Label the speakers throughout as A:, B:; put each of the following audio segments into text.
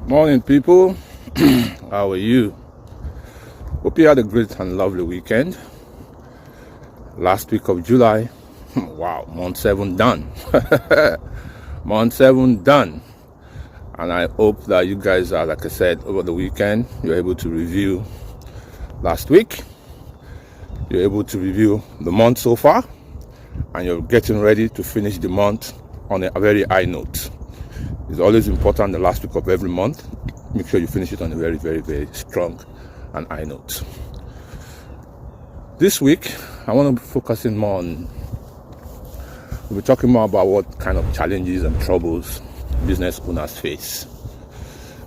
A: Morning, people. How are you? Hope you had a great and lovely weekend. Last week of July. Wow, month 7 done. Month 7 done. And I hope that you guys are, like I said, over the weekend, you're able to review last week. You're able to review the month so far. And you're getting ready to finish the month on a very high note. It's always important the last week of every month. Make sure you finish it on a very, very, very strong and high note. This week, I want to be focusing more on, we'll be talking more about what kind of challenges and troubles business owners face,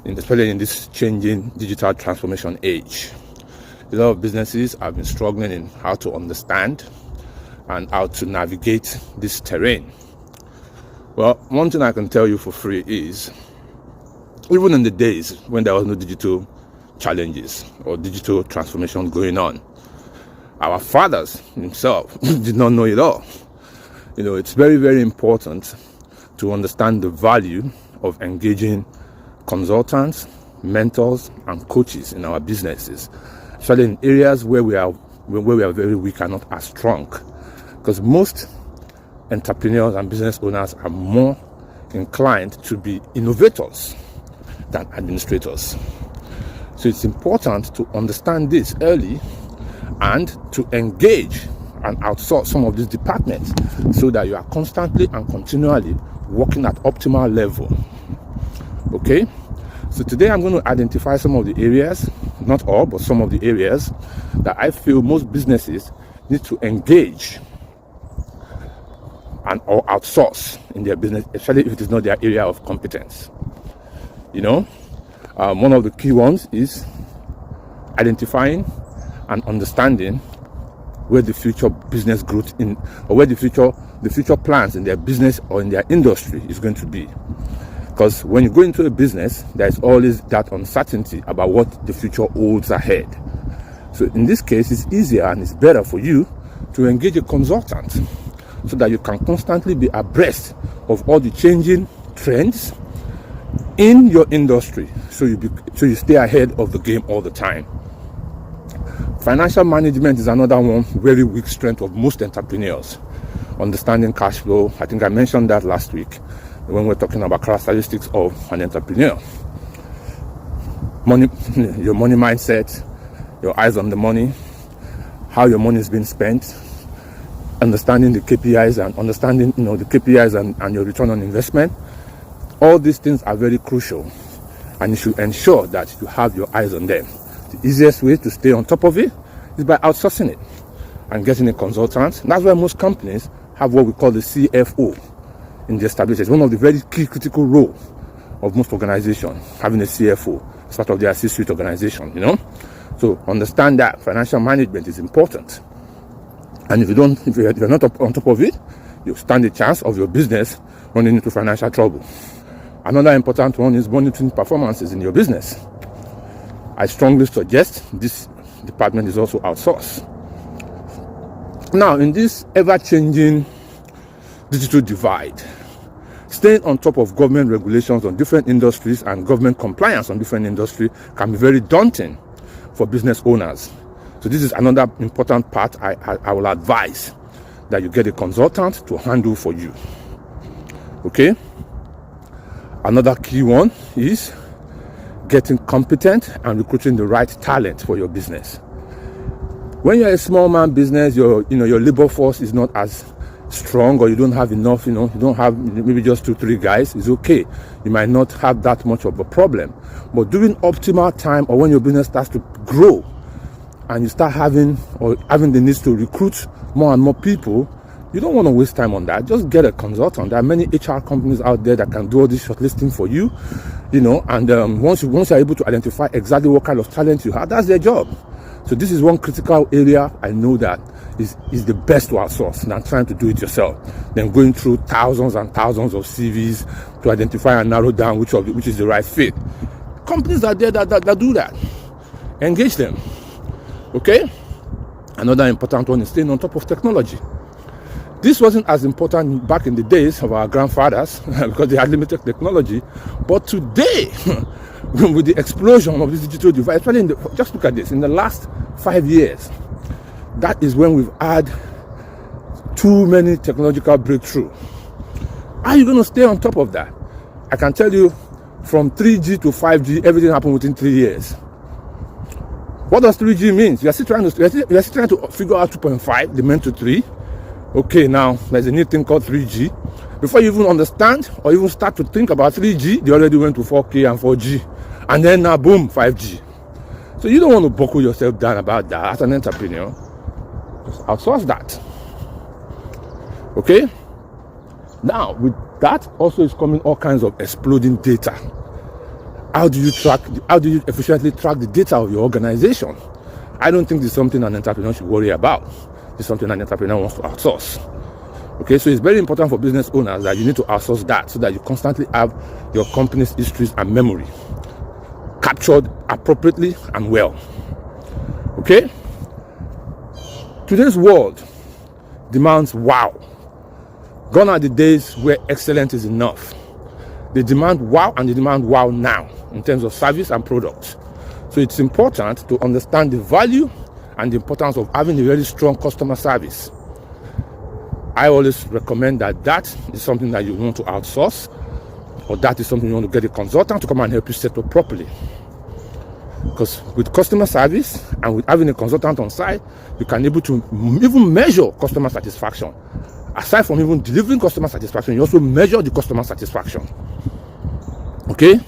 A: especially in this changing digital transformation age. A lot of businesses have been struggling in how to understand and how to navigate this terrain. Well, one thing I can tell you for free is, even in the days when there was no digital challenges or digital transformation going on, our fathers themselves did not know it all. It's very, very important to understand the value of engaging consultants, mentors, and coaches in our businesses, especially in areas where we are very weak and not as strong. Because most entrepreneurs and business owners are more inclined to be innovators than administrators. So it's important to understand this early and to engage and outsource some of these departments so that you are constantly and continually working at optimal level. Okay? So today I'm going to identify some of the areas, not all, but some of the areas that I feel most businesses need to engage and or outsource in their business, especially if it is not their area of competence. One of the key ones is identifying and understanding where the future business growth or where the future plans in their business or in their industry is going to be. Because when you go into a business, there's always that uncertainty about what the future holds ahead. So in this case, it's easier and it's better for you to engage a consultant, so that you can constantly be abreast of all the changing trends in your industry, so you stay ahead of the game all the time. Financial management is another one very weak strength of most entrepreneurs. Understanding cash flow, I think I mentioned that last week when we were talking about characteristics of an entrepreneur. Money, your money mindset, your eyes on the money, how your money is being spent, understanding the KPIs and understanding the KPIs and your return on investment. All these things are very crucial, and you should ensure that you have your eyes on them. The easiest way to stay on top of it is by outsourcing it and getting a consultant. And that's why most companies have what we call the CFO in the establishment. It's one of the very key critical roles of most organizations, having a CFO as part of their C-suite organization. So understand that financial management is important. And if you're not on top of it, you stand a chance of your business running into financial trouble. Another important one is monitoring performances in your business. I strongly suggest this department is also outsourced. Now, in this ever-changing digital divide, staying on top of government regulations on different industries and government compliance on different industries can be very daunting for business owners. So this is another important part I will advise that you get a consultant to handle for you. Okay? Another key one is getting competent and recruiting the right talent for your business. When you're a small man business, your labor force is not as strong, or you don't have enough, you don't have maybe just 2-3 guys, it's okay. You might not have that much of a problem. But during optimal time, or when your business starts to grow, and you start having the need to recruit more and more people, you don't want to waste time on that. Just get a consultant. There are many HR companies out there that can do all this shortlisting for you, and once you're able to identify exactly what kind of talent you have, that's their job. So this is one critical area I know that is the best to outsource than trying to do it yourself. Then going through thousands and thousands of CVs to identify and narrow down which is the right fit. Companies are there that do that. Engage them. Okay? Another important one is staying on top of technology. This wasn't as important back in the days of our grandfathers because they had limited technology. But today, with the explosion of this digital device, just look at this, in the last 5 years, that is when we've had too many technological breakthroughs. How are you going to stay on top of that? I can tell you, from 3G to 5G, everything happened within 3 years. What does 3G mean? You are still trying to figure out 2.5, the meant to 3. Okay, now there's a new thing called 3G. Before you even understand or even start to think about 3G, they already went to 4K and 4G. And then now, boom, 5G. So you don't want to buckle yourself down about that as an entrepreneur. Just outsource that. Okay? Now, with that also is coming all kinds of exploding data. How do you efficiently track the data of your organization? I don't think this is something an entrepreneur should worry about. It's something an entrepreneur wants to outsource. Okay, so it's very important for business owners that you need to outsource that so that you constantly have your company's histories and memory captured appropriately and well. Okay? Today's world demands wow. Gone are the days where excellence is enough. They demand wow, and they demand wow now in terms of service and products. So it's important to understand the value and the importance of having a very strong customer service. I always recommend that is something that you want to outsource, or that is something you want to get a consultant to come and help you set up properly. Because with customer service and with having a consultant on site, you can able to even measure customer satisfaction. Aside from even delivering customer satisfaction, you also measure the customer satisfaction. Okay?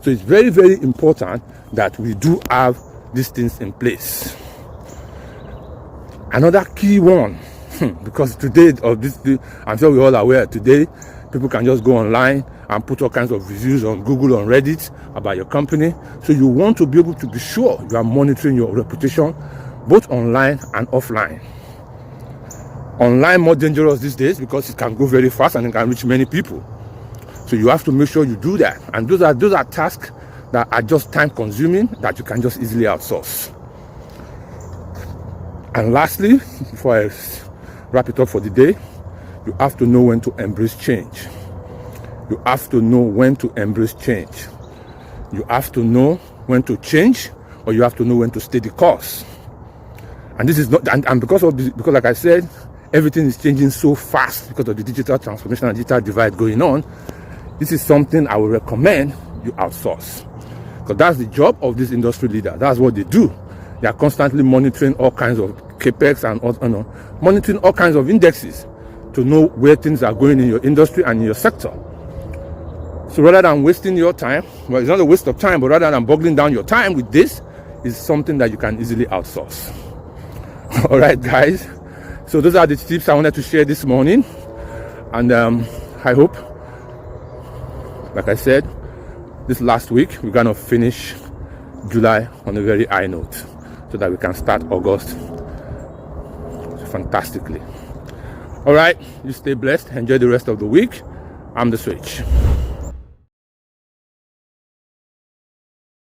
A: So it's very, very important that we do have these things in place. Another key one, because today, I'm sure we're all aware, today people can just go online and put all kinds of reviews on Google, on Reddit about your company. So you want to be able to be sure you are monitoring your reputation both online and offline. Online more dangerous these days because it can go very fast and it can reach many people. So you have to make sure you do that. And those are tasks that are just time consuming that you can just easily outsource. And lastly, before I wrap it up for the day, you have to know when to embrace change. You have to know when to embrace change. You have to know when to change, or you have to know when to stay the course. And this is not, and because of this, because like I said, everything is changing so fast because of the digital transformation and digital divide going on. This is something I would recommend you outsource, because that's the job of this industry leader. That's what they do. They are constantly monitoring all kinds of capex and monitoring all kinds of indexes to know where things are going in your industry and in your sector. So rather than wasting your time, well, it's not a waste of time, but rather than boggling down your time with this, is something that you can easily outsource. All right, guys. So those are the tips I wanted to share this morning. And I hope, like I said, this last week, we're going to finish July on a very high note so that we can start August fantastically. All right, you stay blessed. Enjoy the rest of the week. I'm The Switch.